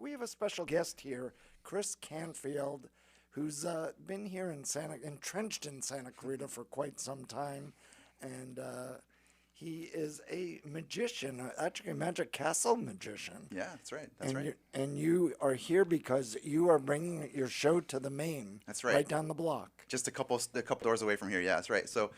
we have a special guest here, Chris Canfield, who's been here entrenched in Santa Clarita for quite some time, and he is a magician, actually a Magic Castle magician. Yeah, that's right. That's right. And you are here because you are bringing your show to the Main. That's right. Right down the block. Just a couple doors away from here. Yeah, that's right. So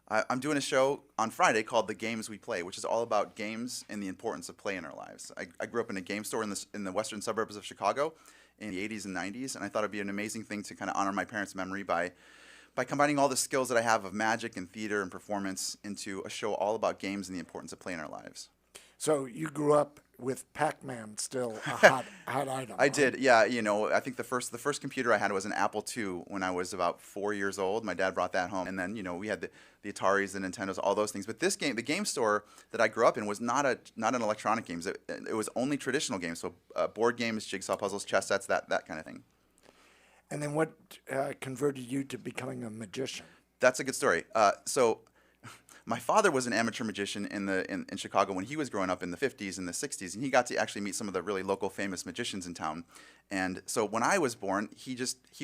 I'm doing a show on Friday called The Games We Play, which is all about games and the importance of play in our lives. I grew up in a game store in the western suburbs of Chicago in the 80s and 90s, and I thought it'd be an amazing thing to kind of honor my parents' memory by combining all the skills that I have of magic and theater and performance into a show all about games and the importance of play in our lives. So you grew up with Pac-Man still a hot item. I did, yeah. You know, I think the first computer I had was an Apple II when I was about 4 years old. My dad brought that home, and then we had the Ataris, the Nintendos, all those things. But the game store that I grew up in was not an electronic games. It was only traditional games, so board games, jigsaw puzzles, chess sets, that kind of thing. And then what converted you to becoming a magician? That's a good story. So my father was an amateur magician in Chicago when he was growing up in the 50s and the 60s, and he got to actually meet some of the really local famous magicians in town. And so when I was born, he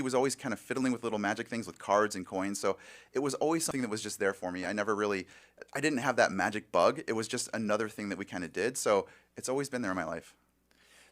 was always kind of fiddling with little magic things with cards and coins. So it was always something that was just there for me. I didn't have that magic bug. It was just another thing that we kind of did. So it's always been there in my life.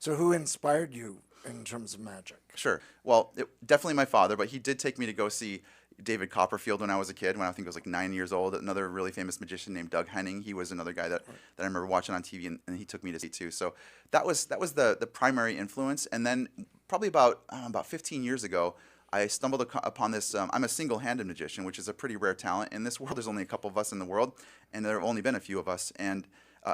So who inspired you in terms of magic? Sure. Well, definitely my father, but he did take me to go see David Copperfield when I was a kid, when I think I was like 9 years old. Another really famous magician named Doug Henning. He was another guy that I remember watching on TV, and he took me to see too. So that was the primary influence. And then probably about 15 years ago, I stumbled upon this. I'm a single-handed magician, which is a pretty rare talent in this world. There's only a couple of us in the world, and there have only been a few of us. And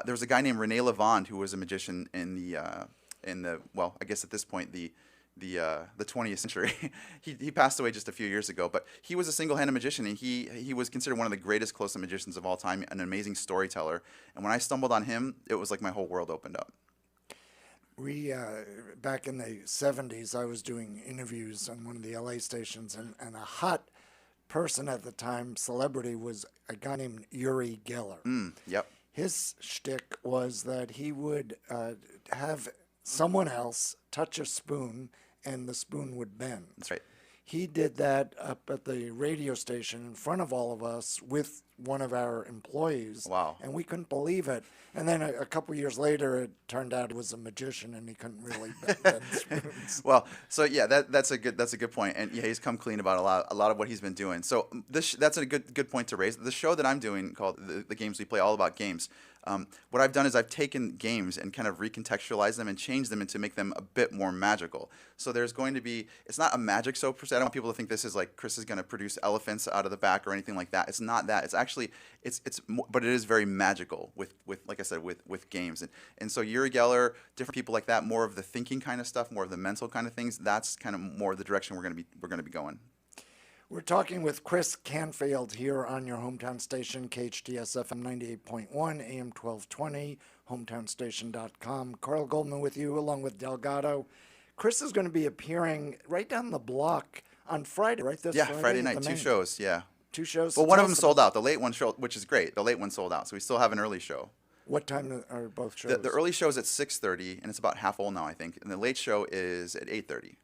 there was a guy named Rene Lavande who was a magician in the well, I guess at this point the 20th century. he passed away just a few years ago, but he was a single-handed magician, and he was considered one of the greatest close-up magicians of all time, an amazing storyteller. And when I stumbled on him, it was like my whole world opened up. We, back in the 70s, I was doing interviews on one of the LA stations, and a hot person at the time, celebrity, was a guy named Uri Geller. Yep. His shtick was that he would have someone else touch a spoon, and the spoon would bend. That's right. He did that up at the radio station in front of all of us with one of our employees. Wow. And we couldn't believe it. And then a couple years later, it turned out he was a magician, and he couldn't really bend spoons. Well, so yeah, that's a good point, and yeah, he's come clean about a lot of what he's been doing. So that's a good point to raise. The show that I'm doing called the Games We Play, all about games. What I've done is I've taken games and kind of recontextualized them and changed them to make them a bit more magical. So there's going to be, it's not a magic show per se. I don't want people to think this is like Chris is going to produce elephants out of the back or anything like that. It's not that. It's actually, but it is very magical with like I said, with games. And so Uri Geller, different people like that, more of the thinking kind of stuff, more of the mental kind of things. That's kind of more the direction we're going to be going. We're talking with Chris Canfield here on your hometown station, KHTS FM 98.1, AM 1220, hometownstation.com. Carl Goldman with you, along with Delgado. Chris is going to be appearing right down the block on Friday, right? Friday night, 2 shows, yeah. 2 shows? Well, one of them sold out. The late one, which is great. The late one sold out, so we still have an early show. What time are both shows? The early show is at 6:30, and it's about half full now, I think. And the late show is at 8:30.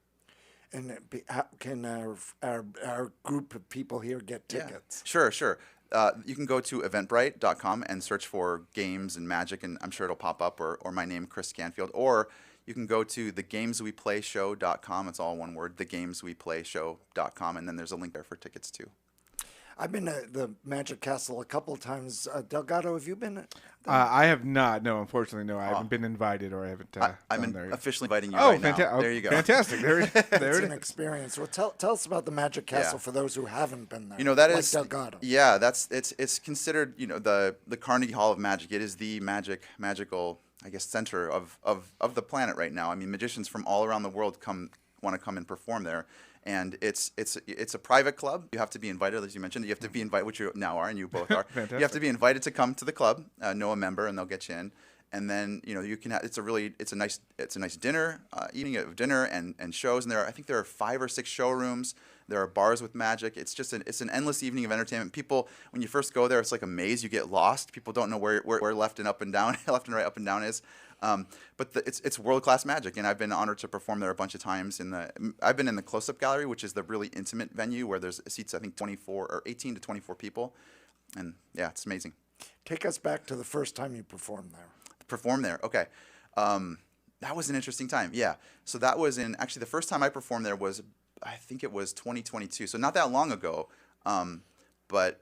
And how can our group of people here get tickets? Yeah. Sure. You can go to eventbrite.com and search for games and magic, and I'm sure it'll pop up, or my name, Chris Canfield. Or you can go to thegamesweplayshow.com. It's all one word, thegamesweplayshow.com, and then there's a link there for tickets too. I've been to the Magic Castle a couple of times. Delgado, have you been? I have not. No, unfortunately, no. I haven't been invited, or I haven't. I'm officially inviting you right now. There you go. Fantastic. There it It's is. an experience. Well, tell us about the Magic Castle for those who haven't been there. That like is Delgado. Yeah, it's considered the Carnegie Hall of Magic. It is the magical, I guess, center of the planet right now. I mean, magicians from all around the world want to come and perform there. And it's a private club. You have to be invited, as you mentioned. You have to be invited, which you now are, and you both are. Fantastic. You have to be invited to come to the club, know a member, and they'll get you in. and then you can have, it's a nice dinner, eating of dinner and shows. And I think there are 5 or 6 showrooms. There are bars with magic. It's just it's an endless evening of entertainment. People, when you first go there, it's like a maze. You get lost. People don't know where left and up and down, left and right, up and down is. But it's world-class magic, and I've been honored to perform there a bunch of times. I've been in the close-up gallery, which is the really intimate venue where there's seats, I think 24 or 18 to 24 people, and yeah, it's amazing. Take us back to the first time you performed there. Perform there, okay. That was an interesting time, yeah. So that was actually the first time I performed there was, I think it was 2022, so not that long ago, but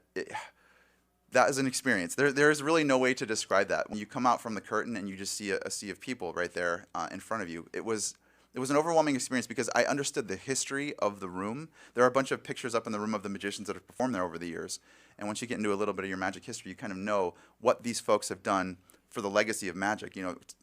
that is an experience. There is really no way to describe that. When you come out from the curtain and you just see a sea of people right there in front of you, it was an overwhelming experience because I understood the history of the room. There are a bunch of pictures up in the room of the magicians that have performed there over the years, and once you get into a little bit of your magic history, you kind of know what these folks have done for the legacy of magic.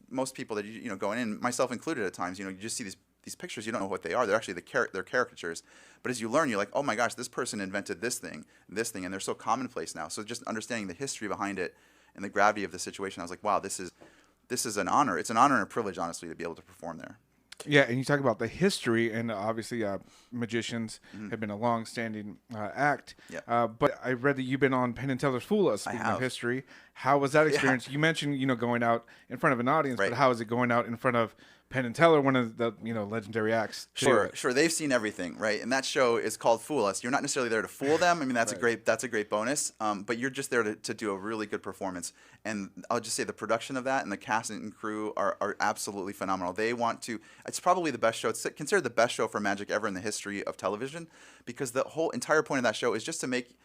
Most people that going in, myself included at times, you just see these pictures, you don't know what they are. They're actually they're caricatures. But as you learn, you're like, oh my gosh, this person invented this thing, and they're so commonplace now. So just understanding the history behind it and the gravity of the situation, I was like, wow, this is an honor. It's an honor and a privilege, honestly, to be able to perform there. Yeah, and you talk about the history, and obviously magicians have been a long-standing act. Yeah. But I read that you've been on Penn Teller's Fool Us, speaking of history. How was that experience? Yeah. You mentioned, going out in front of an audience, right. But how is it going out in front of Penn Teller, one of the legendary acts? Sure. They've seen everything, right? And that show is called Fool Us. You're not necessarily there to fool them. I mean, that's a great bonus. But you're just there to do a really good performance. And I'll just say the production of that and the cast and crew are absolutely phenomenal. They want to. It's probably the best show. It's considered the best show for magic ever in the history of television, because the whole entire point of that show is just to make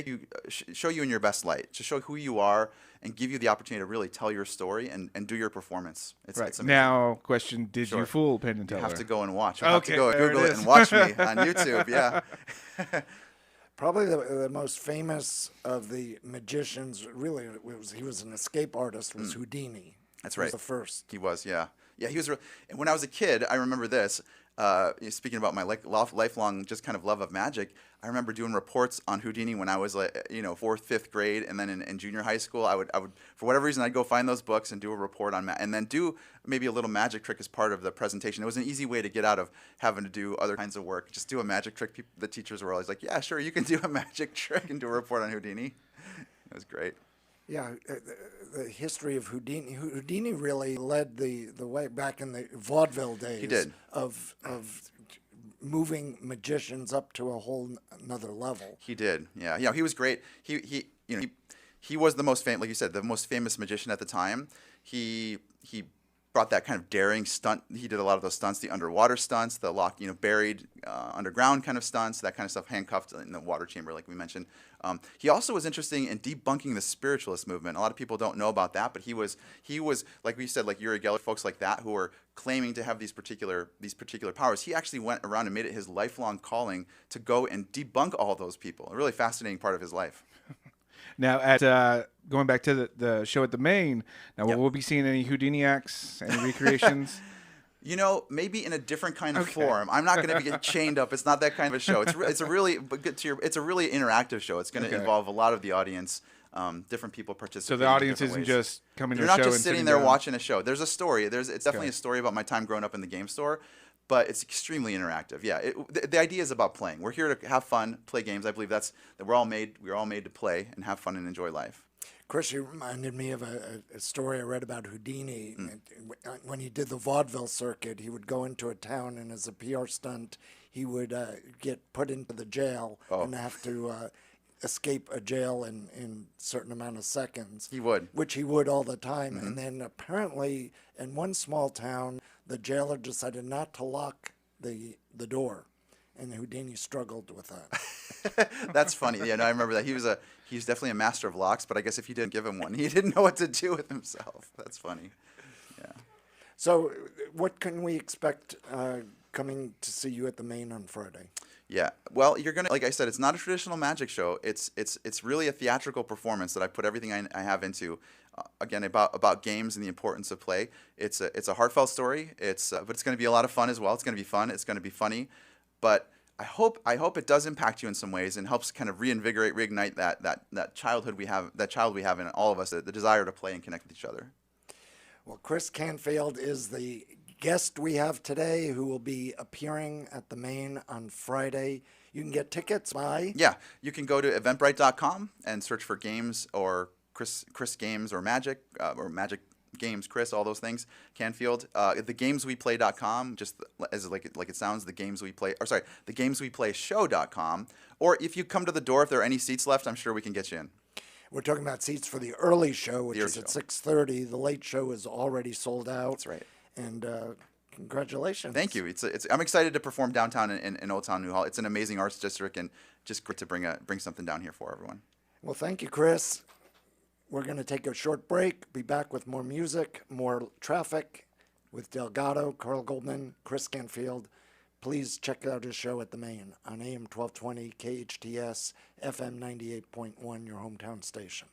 you show you in your best light, to show who you are, and give you the opportunity to really tell your story and do your performance. It's amazing. Now, question: did you fool Penn Teller? You have to go and watch. You have to go Google it and watch me on YouTube. Yeah. Probably the most famous of the magicians, really, he was an escape artist, was Houdini. That's right. He was the first. He was, yeah. Yeah, he was. And when I was a kid, I remember this. Speaking about my lifelong just kind of love of magic, I remember doing reports on Houdini when I was 4th, 5th grade, and then in junior high school, I would for whatever reason I'd go find those books and do a report on and then do maybe a little magic trick as part of the presentation. It was an easy way to get out of having to do other kinds of work. Just do a magic trick. The teachers were always like, "Yeah, sure, you can do a magic trick and do a report on Houdini." It was great. Yeah, the history of Houdini. Houdini really led the way back in the vaudeville days. He did. Of moving magicians up to a whole another level. He did. Yeah. He was great. He was the most famous, like you said, the most famous magician at the time. He brought that kind of daring stunt. He did a lot of those stunts, the underwater stunts, the buried underground kind of stunts, that kind of stuff, handcuffed in the water chamber, like we mentioned. He also was interesting in debunking the spiritualist movement. A lot of people don't know about that, but he was like we said, like Uri Geller, folks like that who are claiming to have these particular powers. He actually went around and made it his lifelong calling to go and debunk all those people. A really fascinating part of his life. Now, at going back to the show at the Main, now Yep. we'll be seeing any Houdini acts, any recreations? Maybe in a different kind of form. I'm not going to get chained up. It's not that kind of a show. It's a really interactive show. It's going to involve a lot of the audience, different people participating. So the audience isn't just coming to You're a show not just and sitting there down. watching a show. There's a story. It's definitely a story about my time growing up in the game store, but it's extremely interactive. Yeah, the idea is about playing. We're here to have fun, play games. I believe that we're all made to play and have fun and enjoy life. Chris, you reminded me of a story I read about Houdini. When he did the vaudeville circuit, he would go into a town, and as a PR stunt, he would get put into the jail and have to escape a jail in a certain amount of seconds. He would. Which he would all the time. And then apparently, in one small town, the jailer decided not to lock the door. And Houdini struggled with that. That's funny. Yeah, no, I remember that. He's definitely a master of locks, but I guess if you didn't give him one, he didn't know what to do with himself. That's funny. Yeah. So what can we expect coming to see you at the Main on Friday? Yeah. Well, you're going to, like I said, it's not a traditional magic show. It's really a theatrical performance that I put everything I have into. Again, about games and the importance of play. It's a heartfelt story. But it's going to be a lot of fun as well. It's going to be fun. It's going to be funny. But I hope it does impact you in some ways and helps kind of reignite that childhood we have, that child we have in all of us, the desire to play and connect with each other. Well, Chris Canfield is the guest we have today who will be appearing at the Main on Friday. You can get tickets by... Yeah, you can go to eventbrite.com and search for games or Chris Games or Magic Games, Chris, all those things, Canfield. Thegamesweplay.com, just as like it sounds, the gamesweplay show.com. Or if you come to the door, if there are any seats left, I'm sure we can get you in. We're talking about seats for the early show, which is at 6:30. The late show is already sold out. That's right. And congratulations. Thank you. I'm excited to perform downtown in Old Town New Hall. It's an amazing arts district, and just great to bring something down here for everyone. Well, thank you, Chris. We're going to take a short break, be back with more music, more traffic with Delgado, Carl Goldman, Chris Canfield. Please check out his show at the Main on AM 1220 KHTS FM 98.1, your hometown station.